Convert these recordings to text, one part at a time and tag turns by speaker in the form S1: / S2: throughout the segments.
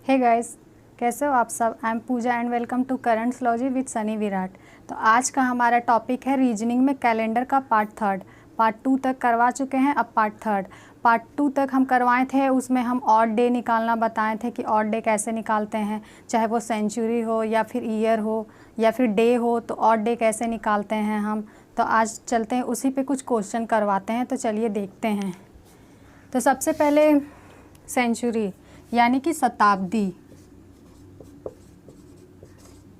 S1: Hey guys, कैसे हो आप सब। I am Pooja and welcome to करंट्सलॉजी विद सनी विराट। तो आज का हमारा टॉपिक है रीजनिंग में कैलेंडर का पार्ट थर्ड। पार्ट टू तक करवा चुके हैं, अब पार्ट थर्ड। पार्ट टू तक हम करवाए थे, उसमें हम ऑड डे निकालना बताए थे कि ऑड डे कैसे निकालते हैं, चाहे वो सेंचुरी हो या फिर ईयर हो या फिर डे हो, तो ऑड डे कैसे निकालते हैं हम। तो आज चलते हैं उसी पे कुछ क्वेश्चन करवाते हैं, तो चलिए देखते हैं। तो सबसे पहले सेंचुरी यानी कि शताब्दी।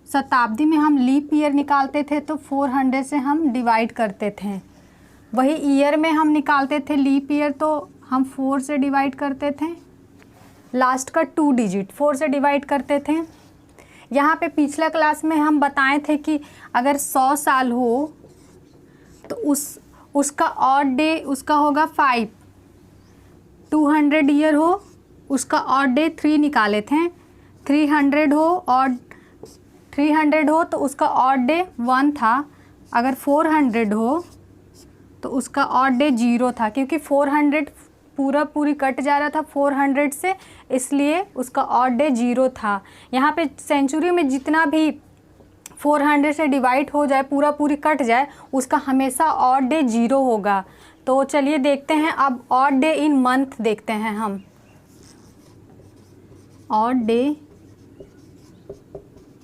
S1: शताब्दी में हम लीप ईयर निकालते थे तो 400 से हम डिवाइड करते थे। वही ईयर में हम निकालते थे लीप ईयर तो हम 4 से डिवाइड करते थे। लास्ट का 2 डिजिट 4 से डिवाइड करते थे। यहाँ पे पिछला क्लास में हम बताए थे कि अगर 100 साल हो तो उसका ऑड डे उसका होगा 5। 200 ईयर हो उसका ऑड डे 3 निकाले थे। 300 हो तो उसका ऑड डे 1 था। अगर 400 हो तो उसका ऑड डे 0 था, क्योंकि 400 पूरी कट जा रहा था 400 से, इसलिए उसका ऑड डे 0 था। यहाँ पे सेंचुरी में जितना भी 400 से डिवाइड हो जाए, पूरी कट जाए, उसका हमेशा ऑड डे 0 होगा। तो चलिए देखते हैं अब ऑड डे इन मंथ देखते हैं हम। Odd day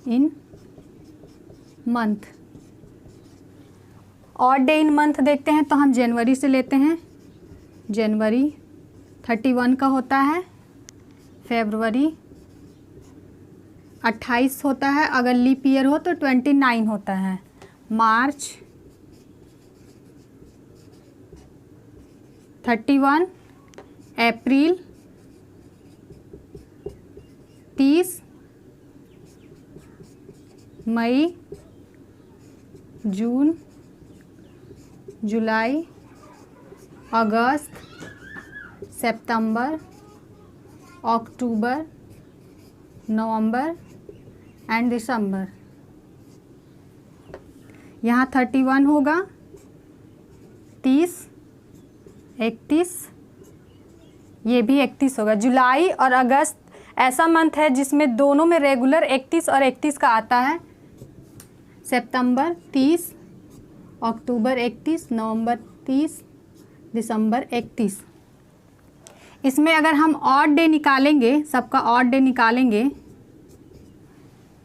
S1: in month, odd day in month देखते हैं तो हम जनवरी से लेते हैं। जनवरी 31 का होता है। फरवरी 28 होता है, अगर लीप ईयर हो तो 29 होता है। मार्च 31, अप्रैल 30, मई, जून, जुलाई, अगस्त, सितंबर, अक्टूबर, नवंबर एंड दिसंबर। यहाँ 31 होगा, 30, 31, ये भी 31 होगा। जुलाई और अगस्त ऐसा मंथ है जिसमें दोनों में रेगुलर 31 और 31 का आता है। सितंबर 30, अक्टूबर 31, नवंबर 30, दिसंबर 31। इसमें अगर हम ऑड डे निकालेंगे, सबका ऑड डे निकालेंगे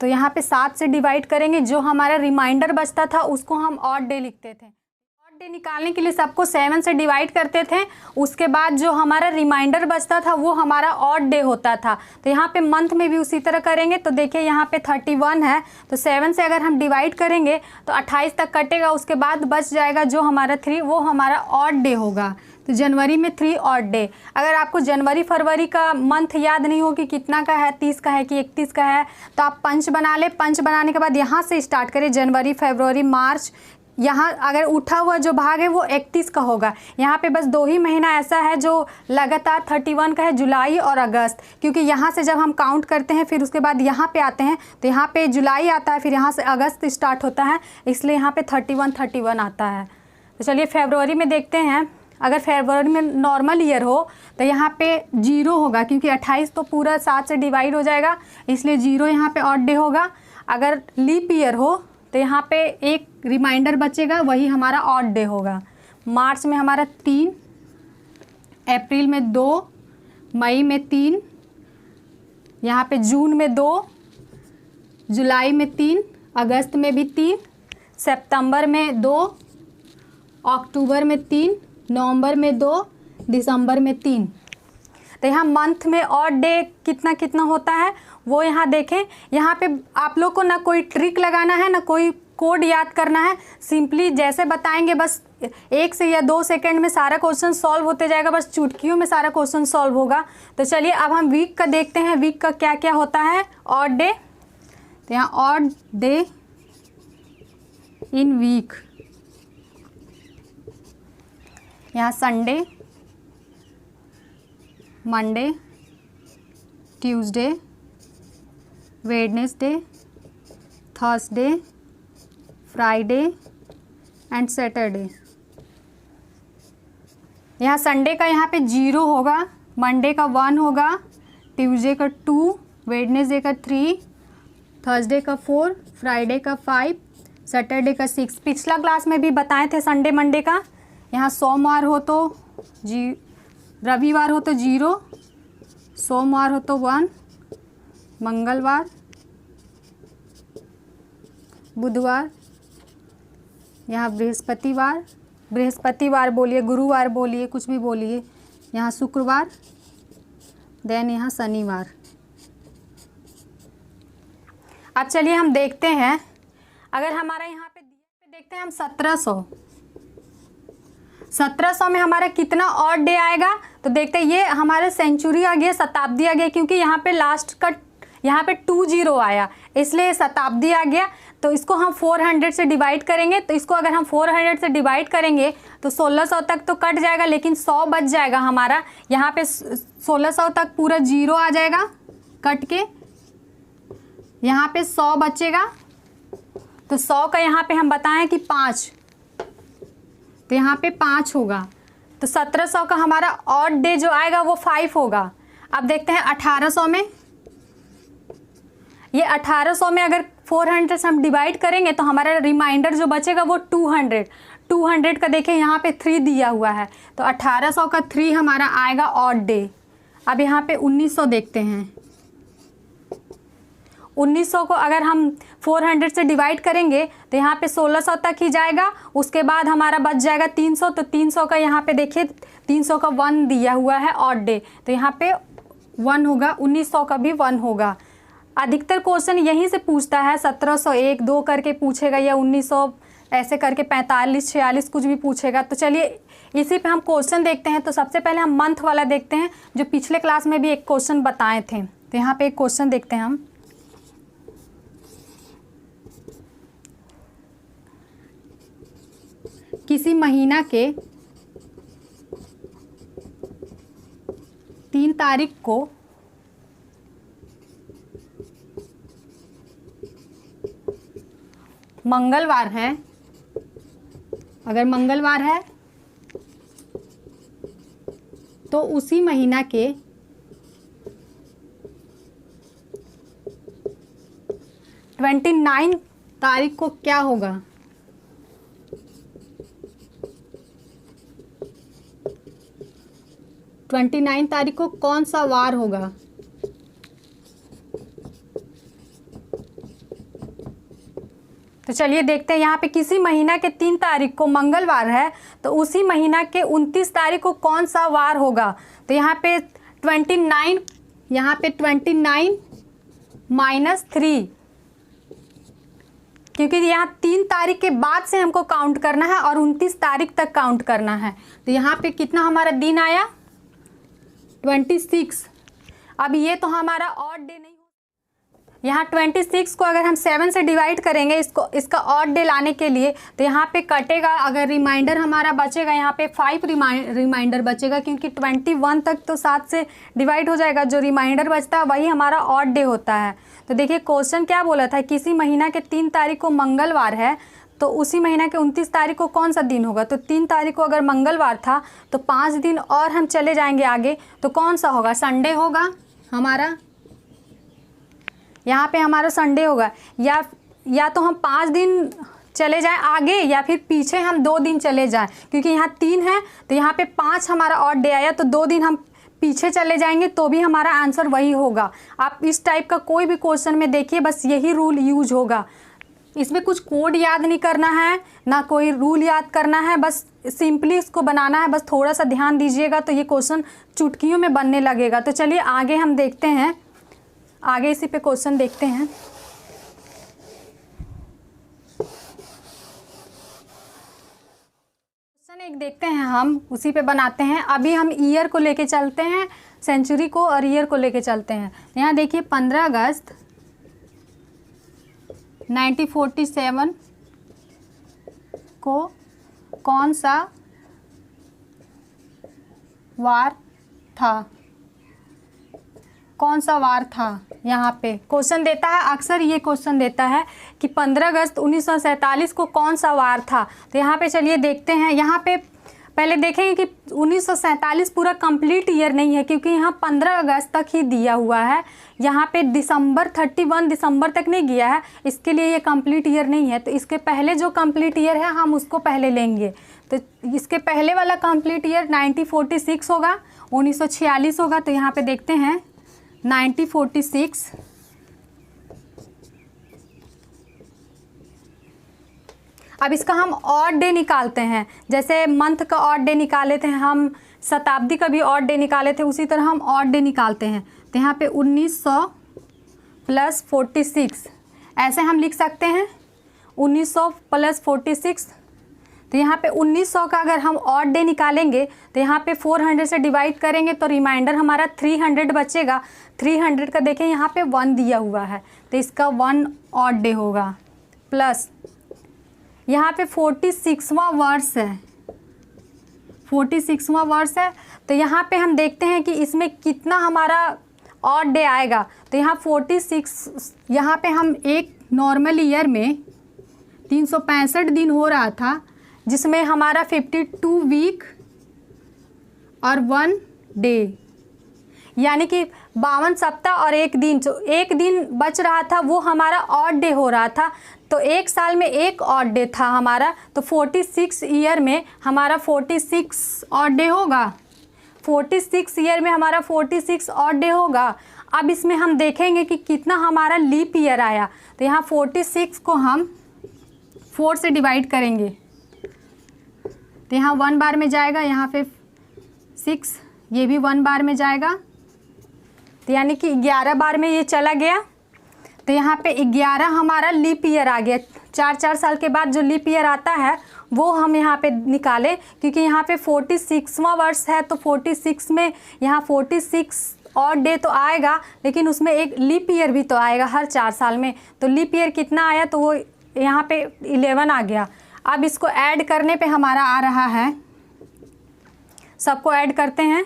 S1: तो यहाँ पे 7 से डिवाइड करेंगे। जो हमारा रिमाइंडर बचता था उसको हम ऑड डे लिखते थे। ऑड डे निकालने के लिए सबको 7 से डिवाइड करते थे। उसके बाद जो हमारा रिमाइंडर बचता था वो हमारा ऑड डे होता था। तो यहाँ पे मंथ में भी उसी तरह करेंगे। तो देखिए यहाँ पे 31 है, तो 7 से अगर हम डिवाइड करेंगे तो 28 तक कटेगा। उसके बाद बच जाएगा जो हमारा 3, वो हमारा ऑड डे होगा। तो जनवरी में 3 ऑड डे। अगर आपको जनवरी फरवरी का मंथ याद नहीं हो कि कितना का है, 30 का है कि 31 का है, तो आप पंच बना ले। पंच बनाने के बाद यहाँ से स्टार्ट करें, जनवरी, फरवरी, मार्च। यहाँ अगर उठा हुआ जो भाग है वो 31 का होगा। यहाँ पे बस 2 ही महीना ऐसा है जो लगातार 31 का है, जुलाई और अगस्त। क्योंकि यहाँ से जब हम काउंट करते हैं फिर उसके बाद यहाँ पे आते हैं तो यहाँ पे जुलाई आता है, फिर यहाँ से अगस्त स्टार्ट होता है, इसलिए यहाँ पे 31 आता है। तो चलिए फरवरी में देखते हैं। अगर फरवरी में नॉर्मल ईयर हो तो यहाँ पे 0 होगा, क्योंकि 28 तो पूरा 7 से डिवाइड हो जाएगा, इसलिए 0 यहाँ पे ऑड डे होगा। अगर लीप ईयर हो तो यहाँ पे एक रिमाइंडर बचेगा, वही हमारा ऑड डे होगा। मार्च में हमारा 3, अप्रैल में 2, मई में 3, यहाँ पे जून में 2, जुलाई में 3, अगस्त में भी 3, सितंबर में 2, अक्टूबर में 3, नवंबर में 2, दिसंबर में 3। तो यहाँ मंथ में ऑड डे कितना कितना होता है वो यहाँ देखें। यहाँ पे आप लोग को ना कोई ट्रिक लगाना है ना कोई कोड याद करना है। सिंपली जैसे बताएंगे बस 1 से या 2 सेकंड में सारा क्वेश्चन सॉल्व होते जाएगा, बस चुटकियों में सारा क्वेश्चन सॉल्व होगा। तो चलिए अब हम वीक का देखते हैं, वीक का क्या क्या होता है ऑड डे। तो यहाँ ऑड डे इन वीक, यहाँ Sunday, Monday, Tuesday, Wednesday, Thursday, Friday and Saturday. यहाँ संडे का यहाँ पे 0 होगा, मंडे का 1 होगा, ट्यूसडे का 2, वेडनेसडे का 3, थर्सडे का 4, फ्राइडे का 5, सैटरडे का 6। पिछला क्लास में भी बताए थे संडे मंडे का। यहाँ सोमवार हो तो रविवार हो तो 0, सोमवार हो तो 1, मंगलवार, बुधवार, यहाँ बृहस्पतिवार बोलिए, गुरुवार बोलिए, कुछ भी बोलिए, यहाँ शुक्रवार, देन यहाँ शनिवार। अब चलिए हम देखते हैं, अगर हमारा यहाँ पे देखते हैं हम 1700 में हमारा कितना ऑड डे आएगा। तो देखते हैं, ये हमारे सेंचुरी आ गया, शताब्दी आ गया, क्योंकि यहाँ पे लास्ट का यहाँ पे 20 आया, इसलिए शताब्दी आ गया। तो इसको हम 400 से डिवाइड करेंगे। तो इसको अगर हम 400 से डिवाइड करेंगे तो 1600 तक तो कट जाएगा, लेकिन 100 बच जाएगा हमारा। यहाँ पे 1600 तक पूरा 0 आ जाएगा कट के, यहाँ पे 100 बचेगा। तो 100 का यहाँ पे हम बताएं कि 5, तो यहाँ पे 5 होगा। तो 1700 का हमारा ऑड डे जो आएगा वो 5 होगा। अब देखते हैं 1800 में, ये 1800 में अगर 400 से हम डिवाइड करेंगे तो हमारा रिमाइंडर जो बचेगा वो 200 का देखिए यहाँ पे 3 दिया हुआ है। तो 1800 का 3 हमारा आएगा ऑड डे। अब यहाँ पे 1900 देखते हैं। 1900 को अगर हम 400 से डिवाइड करेंगे तो यहाँ पे 1600 तक ही जाएगा। उसके बाद हमारा बच जाएगा 300। तो 300 का यहाँ पे देखिए 300 का 1 दिया हुआ है ऑड डे, तो यहाँ पे 1 होगा। 1900 का भी 1 होगा। अधिकतर क्वेश्चन यहीं से पूछता है, 1700 1 2 करके पूछेगा, या 1900 ऐसे करके 45 46 कुछ भी पूछेगा। तो चलिए इसी पे हम क्वेश्चन देखते हैं। तो सबसे पहले हम मंथ वाला देखते हैं, जो पिछले क्लास में भी एक क्वेश्चन बताए थे। तो यहाँ पे एक क्वेश्चन देखते हैं हम। किसी महीना के 3 तारीख को मंगलवार है, अगर मंगलवार है तो उसी महीना के 29 तारीख को क्या होगा। ट्वेंटी 29 तारीख को कौन सा वार होगा। तो चलिए देखते हैं, यहाँ पे किसी महीना के 3 तारीख को मंगलवार है तो उसी महीना के 29 तारीख को कौन सा वार होगा। तो यहाँ पे 29, यहाँ पे 29 -3, क्योंकि यहाँ 3 तारीख के बाद से हमको काउंट करना है और 29 तारीख तक काउंट करना है। तो यहाँ पे कितना हमारा दिन आया, 26। अब ये तो हमारा ऑड डे नहीं, यहाँ 26 को अगर हम 7 से डिवाइड करेंगे इसका ऑड डे लाने के लिए, तो यहाँ पे कटेगा। अगर रिमाइंडर हमारा बचेगा, यहाँ पे 5 रिमाइंडर बचेगा, क्योंकि 21 तक तो 7 से डिवाइड हो जाएगा। जो रिमाइंडर बचता है वही हमारा ऑड डे होता है। तो देखिए क्वेश्चन क्या बोला था, किसी महीना के 3 तारीख को मंगलवार है तो उसी महीना के 29 तारीख को कौन सा दिन होगा। तो 3 तारीख को अगर मंगलवार था तो 5 दिन और हम चले जाएंगे आगे, तो कौन सा होगा, संडे होगा हमारा। यहाँ पे हमारा संडे होगा, या तो हम 5 दिन चले जाएं आगे, या फिर पीछे हम 2 दिन चले जाएं, क्योंकि यहाँ 3 है तो यहाँ पे 5 हमारा ऑड डे आया, तो 2 दिन हम पीछे चले जाएंगे तो भी हमारा आंसर वही होगा। आप इस टाइप का कोई भी क्वेश्चन में देखिए, बस यही रूल यूज होगा। इसमें कुछ कोड याद नहीं करना है, ना कोई रूल याद करना है, बस सिंपली इसको बनाना है। बस थोड़ा सा ध्यान दीजिएगा तो ये क्वेश्चन चुटकियों में बनने लगेगा। तो चलिए आगे हम देखते हैं, आगे इसी पे क्वेश्चन देखते हैं। क्वेश्चन एक देखते हैं हम, उसी पे बनाते हैं। अभी हम ईयर को लेके चलते हैं, सेंचुरी को और ईयर को लेके चलते हैं। यहाँ देखिए 15 अगस्त 1947 को कौन सा वार था, कौन सा वार था। यहाँ पे क्वेश्चन देता है, अक्सर ये क्वेश्चन देता है कि 15 अगस्त 1947 को कौन सा वार था। तो यहाँ पे चलिए देखते हैं। यहाँ पे पहले देखेंगे कि 1947 पूरा कंप्लीट ईयर नहीं है, क्योंकि यहाँ 15 अगस्त तक ही दिया हुआ है, यहाँ पे 31 दिसंबर तक नहीं गया है, इसके लिए ये कंप्लीट ईयर नहीं है। तो इसके पहले जो कंप्लीट ईयर है हम उसको पहले लेंगे। तो इसके पहले वाला कंप्लीट ईयर 1946 होगा, 1946 होगा। तो यहाँ पे देखते हैं 1946। अब इसका हम ऑड डे निकालते हैं, जैसे मंथ का ऑड डे निकाले थे हम, शताब्दी का भी ऑड डे निकाले थे, उसी तरह हम ऑड डे निकालते हैं। तो यहाँ पे 1900 प्लस 46 ऐसे हम लिख सकते हैं, 1900 प्लस 46। तो यहाँ पे 1900 का अगर हम ऑड डे निकालेंगे तो यहाँ पे 400 से डिवाइड करेंगे तो रिमाइंडर हमारा 300 बचेगा। 300 का देखें यहाँ पे 1 दिया हुआ है, तो इसका 1 ऑड डे होगा। प्लस यहाँ पे 46वां वर्ष है, 46वां वर्ष है। तो यहाँ पे हम देखते हैं कि इसमें कितना हमारा ऑड डे आएगा। तो यहाँ 46, यहाँ पे हम एक नॉर्मल ईयर में 365 दिन हो रहा था, जिसमें हमारा 52 वीक और 1 डे, यानी कि 52 सप्ताह और 1 दिन, जो 1 दिन बच रहा था वो हमारा ऑड डे हो रहा था। तो एक साल में एक ऑड डे था हमारा, तो 46 ईयर में हमारा 46 ऑड डे होगा। 46 ईयर में हमारा 46 ऑड डे होगा। अब इसमें हम देखेंगे कि कितना हमारा लीप ईयर आया। तो यहाँ 46 को हम 4 से डिवाइड करेंगे, तो यहाँ 1 बार में जाएगा, यहाँ पे 6, ये भी 1 बार में जाएगा, तो यानी कि 11 बार में ये चला गया। तो यहाँ पे 11 हमारा लीप ईयर आ गया। 4 साल के बाद जो लीप ईयर आता है वो हम यहाँ पे निकालें, क्योंकि यहाँ पे 46वां वर्ष है, तो 46 में यहाँ 46 और डे तो आएगा, लेकिन उसमें एक लीप ईयर भी तो आएगा हर 4 साल में। तो लीप ईयर कितना आया, तो वो यहाँ पे 11 आ गया। अब इसको ऐड करने पे हमारा आ रहा है, सबको ऐड करते हैं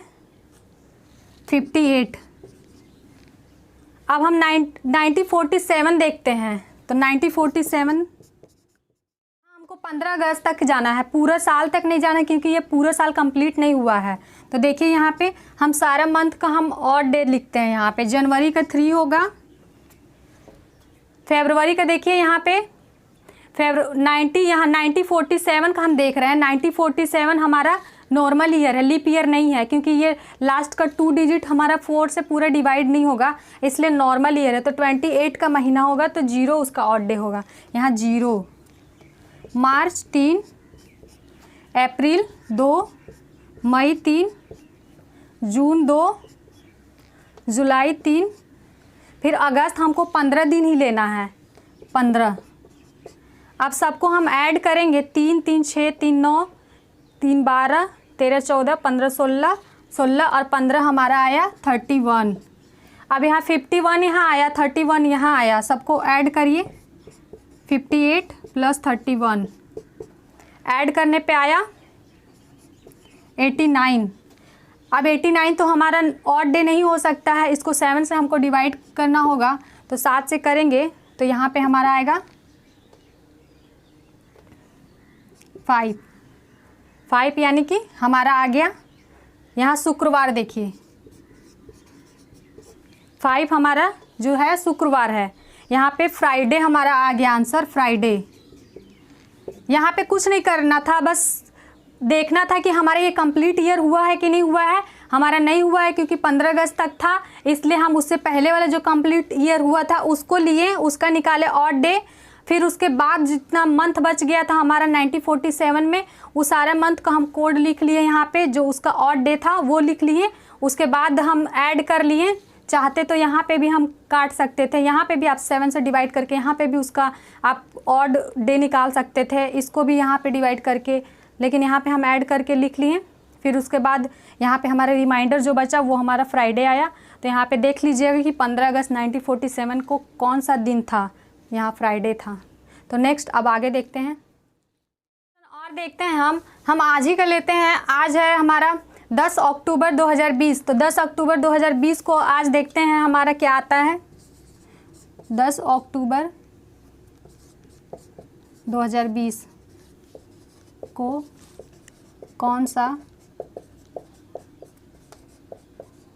S1: 58। अब हम 1947 देखते हैं। तो 1947 हमको 15 अगस्त तक जाना है, पूरा साल तक नहीं जाना, क्योंकि ये पूरा साल कंप्लीट नहीं हुआ है। तो देखिए यहाँ पे हम सारा मंथ का हम ऑड डे लिखते हैं। यहाँ पे जनवरी का 3 होगा, फरवरी का देखिए यहाँ पे 1947 का हम देख रहे हैं। 1947 हमारा नॉर्मल ईयर है, लीप ईयर नहीं है, क्योंकि ये लास्ट का 2 डिजिट हमारा 4 से पूरा डिवाइड नहीं होगा, इसलिए नॉर्मल ईयर है। तो 28 का महीना होगा, तो 0 उसका ऑड डे होगा। यहाँ 0, मार्च 3, अप्रैल 2, मई 3, जून 2, जुलाई 3, फिर अगस्त हमको 15 दिन ही लेना है, 15। अब सबको हम ऐड करेंगे, 3 3 6 3 9 3 12 13 14 15 16 16 और 15 हमारा आया 31। अब यहाँ 51 यहाँ आया, 31 यहाँ आया, सबको ऐड करिए। 58 प्लस 31 ऐड करने पे आया 89। अब 89 तो हमारा ऑड डे नहीं हो सकता है, इसको 7 से हमको डिवाइड करना होगा। तो 7 से करेंगे तो यहाँ पे हमारा आएगा 5, यानी कि हमारा आ गया यहाँ शुक्रवार। देखिए 5 हमारा जो है शुक्रवार है। यहाँ पे फ्राइडे हमारा आ गया आंसर, फ्राइडे। यहाँ पे कुछ नहीं करना था, बस देखना था कि हमारा ये कंप्लीट ईयर हुआ है कि नहीं हुआ है। हमारा नहीं हुआ है क्योंकि 15 अगस्त तक था, इसलिए हम उससे पहले वाला जो कंप्लीट ईयर हुआ था उसको लिए, उसका निकाले ऑड डे। फिर उसके बाद जितना मंथ बच गया था हमारा 1947 में, वो सारा मंथ का हम कोड लिख लिए यहाँ पे, जो उसका ऑड डे था वो लिख लिए। उसके बाद हम ऐड कर लिए, चाहते तो यहाँ पे भी हम काट सकते थे, यहाँ पे भी आप 7 से डिवाइड करके यहाँ पे भी उसका आप ऑड डे निकाल सकते थे, इसको भी यहाँ पे डिवाइड करके, लेकिन यहाँ पे हम ऐड करके लिख लिए। फिर उसके बाद यहाँ पे हमारा रिमाइंडर जो बचा वो हमारा फ्राइडे आया। तो यहाँ पे देख लीजिएगा कि 15 अगस्त 1947 को कौन सा दिन था, यहाँ फ्राइडे था। तो नेक्स्ट अब आगे देखते हैं और देखते हैं हम आज ही का लेते हैं। आज है हमारा 10 अक्टूबर 2020। तो 10 अक्टूबर 2020 को आज देखते हैं हमारा क्या आता है। 10 अक्टूबर 2020 को कौन सा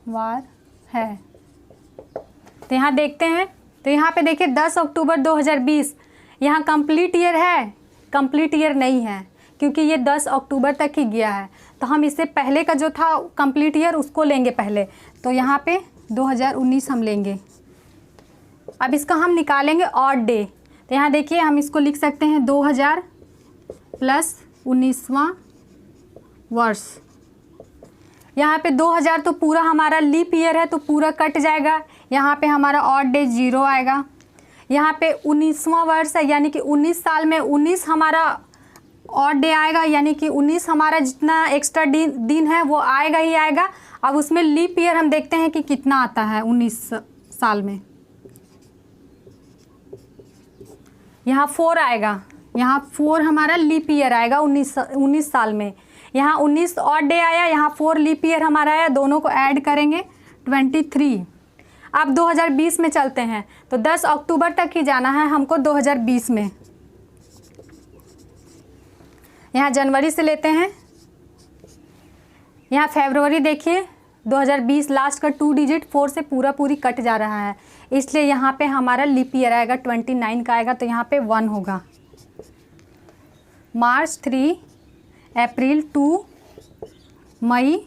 S1: वार है। तो यहाँ देखते हैं, तो यहाँ पे देखिए 10 अक्टूबर 2020, यहाँ कंप्लीट ईयर है, कंप्लीट ईयर नहीं है क्योंकि ये 10 अक्टूबर तक ही गया है। तो हम इससे पहले का जो था कंप्लीट ईयर उसको लेंगे पहले। तो यहाँ पे 2019 हम लेंगे। अब इसका हम निकालेंगे ऑड डे। तो यहाँ देखिए हम इसको लिख सकते हैं 2000 प्लस 19वां वर्ष। यहाँ पे 2000 तो पूरा हमारा लीप ईयर है तो पूरा कट जाएगा। यहाँ पे हमारा ऑड डे 0 आएगा। यहाँ पे 19वां वर्ष है यानी कि 19 साल में 19 हमारा ऑड डे आएगा, यानी कि 19 हमारा जितना एक्स्ट्रा दिन है वो आएगा ही आएगा। अब उसमें लीप ईयर हम देखते हैं कि कितना आता है 19 साल में। यहाँ 4 आएगा, यहाँ 4 हमारा लीप ईयर आएगा 19 साल में। यहाँ 19 ऑड डे आया, यहाँ 4 लीप ईयर हमारा आया, दोनों को ऐड करेंगे 23। अब 2020 में चलते हैं, तो 10 अक्टूबर तक ही जाना है हमको 2020 में। यहाँ जनवरी से लेते हैं, यहाँ फरवरी देखिए 2020 लास्ट का 2 डिजिट 4 से पूरी कट जा रहा है, इसलिए यहाँ पे हमारा लीप ईयर आएगा 29 का आएगा, तो यहाँ पे 1 होगा। मार्च 3, अप्रैल 2, मई,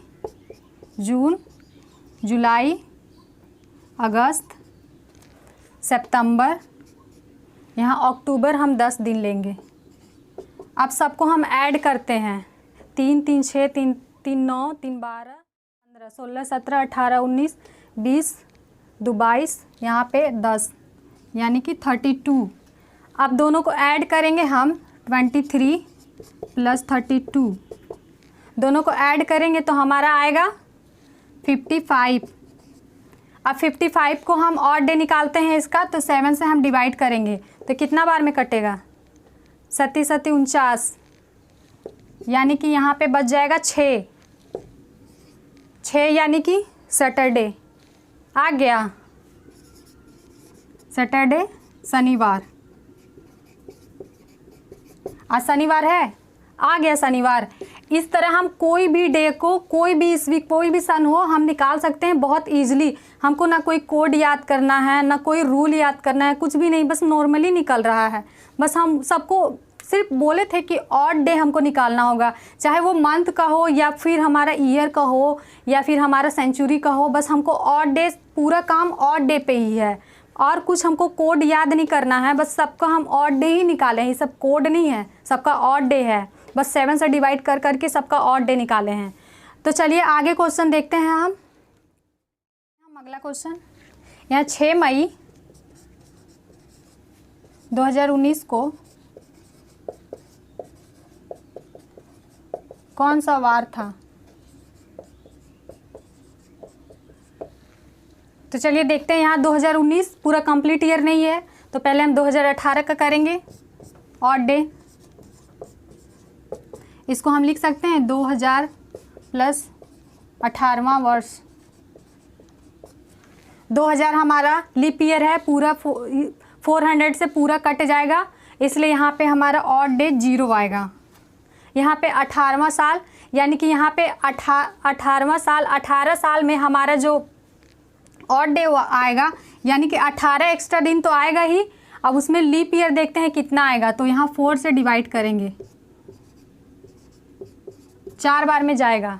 S1: जून, जुलाई, अगस्त, सितंबर, यहाँ अक्टूबर हम 10 दिन लेंगे। अब सबको हम ऐड करते हैं, 3 3 6 3 3 9 3 12 15 16 17 18 19 20 22, यहाँ पे 10 यानी कि 32। अब दोनों को ऐड करेंगे हम 23 प्लस 32, दोनों को ऐड करेंगे तो हमारा आएगा 55। अब 55 को हम ऑड डे निकालते हैं इसका, तो 7 से हम डिवाइड करेंगे तो कितना बार में कटेगा, 7 7 49, यानी कि यहाँ पे बच जाएगा 6 यानी कि सैटरडे आ गया। सैटरडे शनिवार, आज शनिवार है, आ गया शनिवार। इस तरह हम कोई भी डे को, कोई भी इस वीक कोई भी सन हो, हम निकाल सकते हैं बहुत इजीली। हमको ना कोई कोड याद करना है, ना कोई रूल याद करना है, कुछ भी नहीं, बस नॉर्मली निकल रहा है। बस हम सबको सिर्फ बोले थे कि ऑड डे हमको निकालना होगा, चाहे वो मंथ का हो या फिर हमारा ईयर का हो या फिर हमारा सेंचुरी का हो, बस हमको ऑड डे, पूरा काम ऑड डे पे ही है और कुछ हमको कोड याद नहीं करना है। बस सबका हम ऑड डे ही निकाले हैं, ये सब कोड नहीं है, सबका ऑड डे है। बस 7 से डिवाइड कर करके सबका ऑड डे निकाले हैं। तो चलिए आगे क्वेश्चन देखते हैं हम अगला क्वेश्चन। यहाँ 6 मई 2019 को कौन सा वार था। तो चलिए देखते हैं। यहाँ 2019 पूरा कंप्लीट ईयर नहीं है, तो पहले हम 2018 का करेंगे ऑड डे। इसको हम लिख सकते हैं 2000 प्लस 18वां वर्ष। 2000 हमारा लीप ईयर है, पूरा 400 से पूरा कट जाएगा, इसलिए यहाँ पे हमारा ऑड डे 0 आएगा। यहाँ पे 18वां साल, यानी कि यहाँ पे 18वां साल, 18 साल में हमारा जो ऑड डे आएगा, यानी कि 18 एक्स्ट्रा दिन तो आएगा ही। अब उसमें लीप ईयर देखते हैं कितना आएगा, तो यहाँ 4 से डिवाइड करेंगे, 4 बार में जाएगा,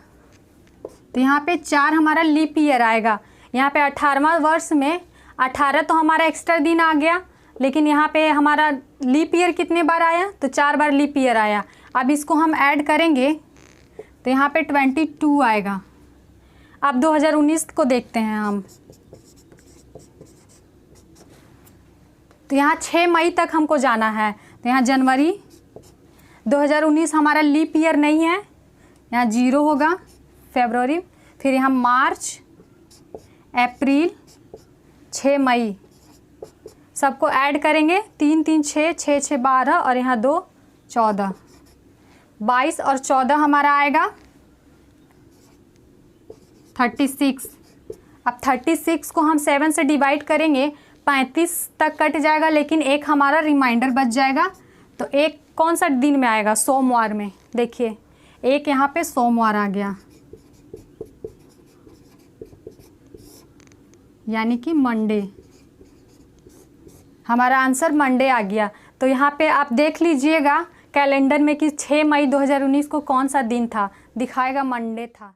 S1: तो यहाँ पे 4 हमारा लीप ईयर आएगा। यहाँ पे 18वां वर्ष में 18 तो हमारा एक्स्ट्रा दिन आ गया, लेकिन यहाँ पे हमारा लीप ईयर कितने बार आया, तो 4 बार लीप ईयर आया। अब इसको हम ऐड करेंगे तो यहाँ पे 22 आएगा। अब 2019 को देखते हैं हम, तो यहाँ 6 मई तक हमको जाना है, तो यहाँ जनवरी 2019 हमारा लीप ईयर नहीं है, यहाँ 0 होगा। फरवरी, फिर यहाँ मार्च, अप्रैल, 6 मई, सबको ऐड करेंगे, 3 3 6 6 6 12 और यहाँ 2 14, 22 और 14 हमारा आएगा 36। अब 36 को हम 7 से डिवाइड करेंगे, 35 तक कट जाएगा, लेकिन एक हमारा रिमाइंडर बच जाएगा। तो एक कौन सा दिन में आएगा, सोमवार में। देखिए एक यहाँ पे सोमवार आ गया, यानी कि मंडे। हमारा आंसर मंडे आ गया। तो यहाँ पे आप देख लीजिएगा कैलेंडर में कि 6 मई 2019 को कौन सा दिन था, दिखाएगा मंडे था।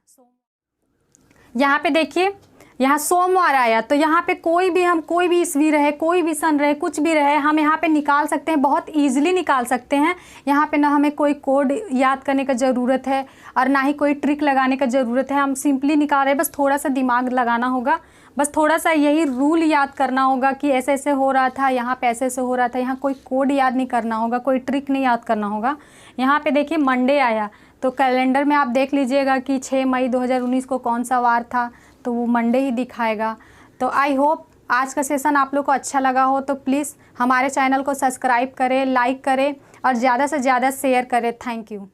S1: यहाँ पे देखिए, यहाँ सोमवार आया, तो यहाँ पे कोई भी ईस्वी रहे, कोई भी सन रहे, कुछ भी रहे, हम यहाँ पे निकाल सकते हैं, बहुत ईजिली निकाल सकते हैं। यहाँ पे ना हमें कोई कोड याद करने का ज़रूरत है और ना ही कोई ट्रिक लगाने का ज़रूरत है, हम सिंपली निकाल रहे हैं। बस थोड़ा सा दिमाग लगाना होगा, बस थोड़ा सा यही रूल याद करना होगा कि ऐसे ऐसे हो रहा था, यहाँ पे ऐसे ऐसे हो रहा था। यहाँ कोई कोड याद नहीं करना होगा, कोई ट्रिक नहीं याद करना होगा। यहाँ पे देखिए मंडे आया, तो कैलेंडर में आप देख लीजिएगा कि 6 मई 2019 को कौन सा वार था, तो वो मंडे ही दिखाएगा। तो आई होप आज का सेशन आप लोग को अच्छा लगा हो, तो प्लीज़ हमारे चैनल को सब्सक्राइब करें, लाइक करें और ज़्यादा से ज़्यादा शेयर करें। Thank you.